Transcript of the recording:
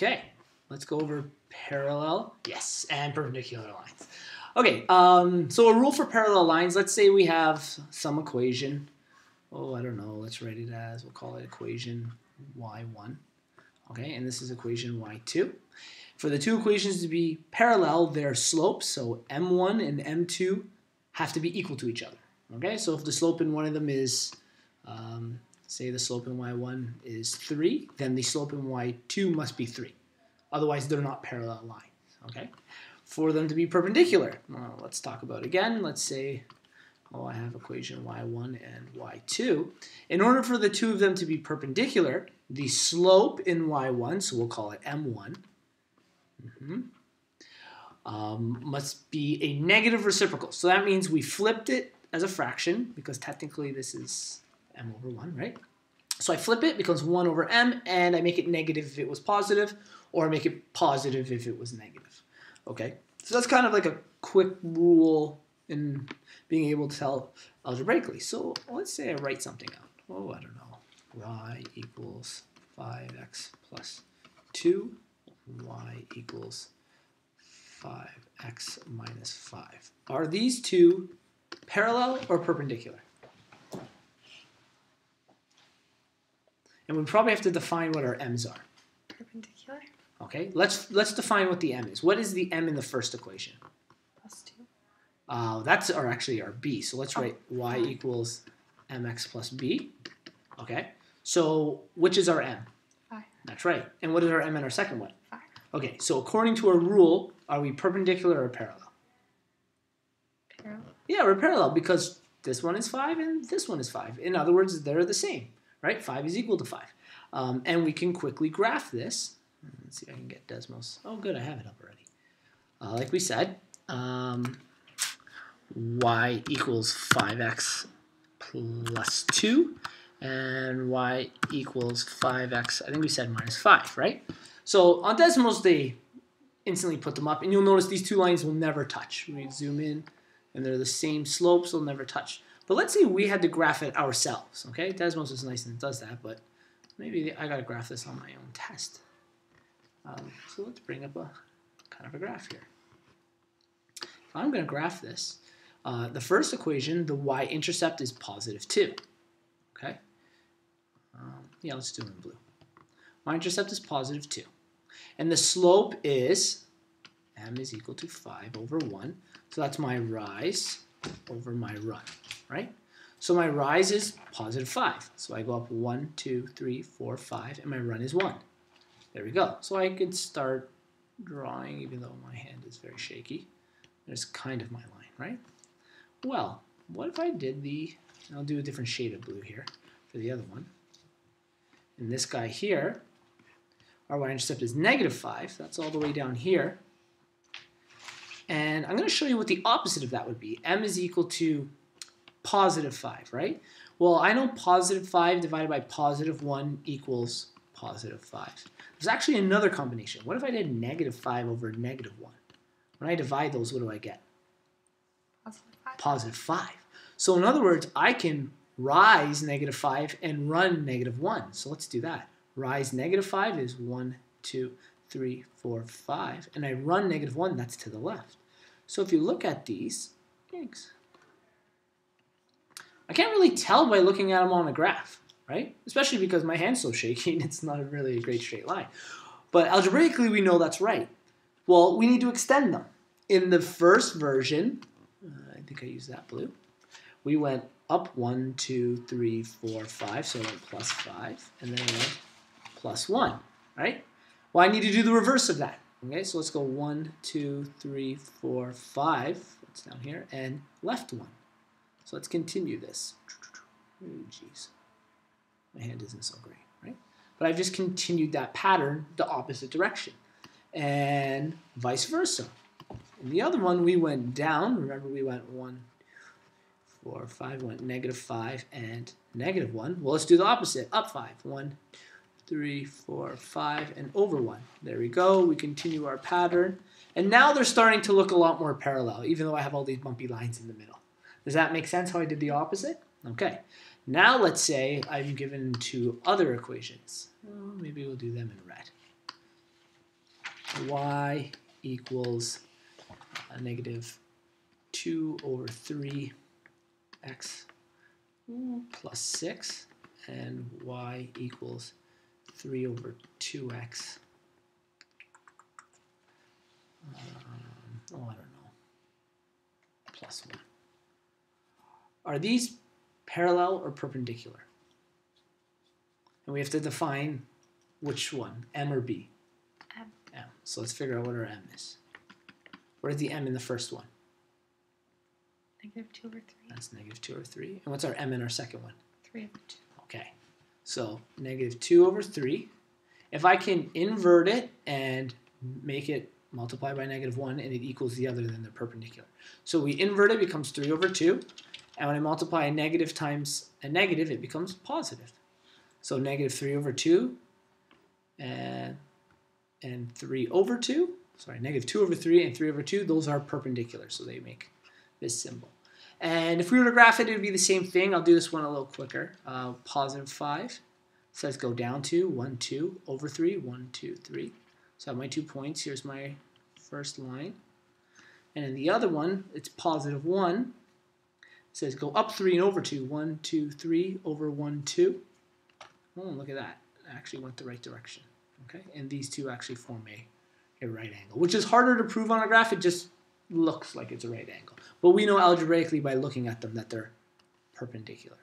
Okay, let's go over parallel, yes, and perpendicular lines. Okay, so a rule for parallel lines, let's say we have some equation. Oh, I don't know, let's write it as, we'll call it equation y1. Okay, and this is equation y2. For the two equations to be parallel, their slopes, so m1 and m2, have to be equal to each other. Okay, so if the slope in one of them is, say the slope in y1 is 3, then the slope in y2 must be 3. Otherwise, they're not parallel lines. Okay, for them to be perpendicular, well, let's talk about it again. Let's say, oh, I have equation y1 and y2. In order for the two of them to be perpendicular, the slope in y1, so we'll call it m1, must be a negative reciprocal. So that means we flipped it as a fraction, because technically this is m over 1, right? So I flip it, becomes 1 over m, and I make it negative if it was positive, or I make it positive if it was negative. Okay, so that's kind of like a quick rule in being able to tell algebraically. So let's say I write something out. Oh, I don't know. Y equals 5x plus 2. Y equals 5x minus 5. Are these two parallel or perpendicular? And we probably have to define what our m's are. Perpendicular. Okay, let's define what the m is. What is the m in the first equation? Plus 2. That's actually our b. So let's write y equals mx plus b. Okay, so which is our m? 5. That's right. And what is our m in our second one? 5. Okay, so according to our rule, are we perpendicular or parallel? Parallel. Yeah, we're parallel because this one is 5 and this one is 5. In other words, they're the same, right? 5 is equal to 5. And we can quickly graph this. Let's see if I can get Desmos. Oh, good, I have it up already. Like we said, y equals 5x plus 2, and y equals 5x, I think we said minus 5, right? So on Desmos, they instantly put them up, and you'll notice these two lines will never touch. We zoom in, and they're the same slopes, they'll never touch. But let's say we had to graph it ourselves, okay? Desmos is nice and it does that, but maybe I gotta graph this on my own test. So let's bring up a kind of a graph here. If I'm gonna graph this, the first equation, the y-intercept is positive 2, okay? Yeah, let's do it in blue. Y-intercept is positive 2. And the slope is, m is equal to 5 over 1. So that's my rise over my run, right? So my rise is positive 5. So I go up 1, 2, 3, 4, 5, and my run is 1. There we go. So I could start drawing, even though my hand is very shaky. There's kind of my line, right? Well, what if I did I'll do a different shade of blue here for the other one. And this guy here, our y-intercept is negative 5. That's all the way down here. And I'm going to show you what the opposite of that would be. M is equal to positive 5, right? Well, I know positive 5 divided by positive 1 equals positive 5. There's actually another combination. What if I did negative 5 over negative 1? When I divide those, what do I get? Positive 5. Positive 5. So in other words, I can rise negative 5 and run negative 1. So let's do that. Rise negative 5 is 1, 2, 3, 4, 5. And I run negative 1, that's to the left. So if you look at these, thanks. I can't really tell by looking at them on a graph, right? Especially because my hand's so shaky and it's not really a great straight line. But algebraically, we know that's right. Well, we need to extend them. In the first version, I think I used that blue, we went up 1, 2, 3, 4, 5, so I went plus 5, and then I went plus 1, right? Well, I need to do the reverse of that. Okay, so let's go 1, 2, 3, 4, 5, that's down here, and left 1. So let's continue this. Oh, geez. My hand isn't so great, right? But I've just continued that pattern the opposite direction. And vice versa. In the other one, we went down. Remember, we went 1, 4, 5, went negative 5 and negative 1. Well, let's do the opposite. Up 5. 1, 3, 4, 5, and over 1. There we go. We continue our pattern. And now they're starting to look a lot more parallel, even though I have all these bumpy lines in the middle. Does that make sense how I did the opposite? Okay. Now let's say I'm given two other equations. Well, maybe we'll do them in red. y equals a negative 2 over 3x plus 6, and y equals 3 over 2x. I don't know, plus 1. Are these parallel or perpendicular? And we have to define which one, m or b? M. M. So let's figure out what our m is. What is the m in the first one? Negative 2 over 3. That's negative 2 over 3. And what's our m in our second one? 3 over 2. Okay. So negative 2 over 3. If I can invert it and make it multiply by negative 1 and it equals the other, then they're perpendicular. So we invert it, becomes 3 over 2. And when I multiply a negative times a negative, it becomes positive. So negative 3 over 2 and 3 over 2. Sorry, negative 2 over 3 and 3 over 2. Those are perpendicular, so they make this symbol. And if we were to graph it, it would be the same thing. I'll do this one a little quicker. Positive 5 says go down to 1, 2, over 3, 1, 2, 3. So I have my 2 points. Here's my first line. And in the other one, it's positive 1. It says go up 3 and over 2. 1, 2, 3, over 1, 2. Oh, look at that. It actually went the right direction. Okay, and these two actually form a right angle, which is harder to prove on a graph. It just looks like it's a right angle. But we know algebraically by looking at them that they're perpendicular.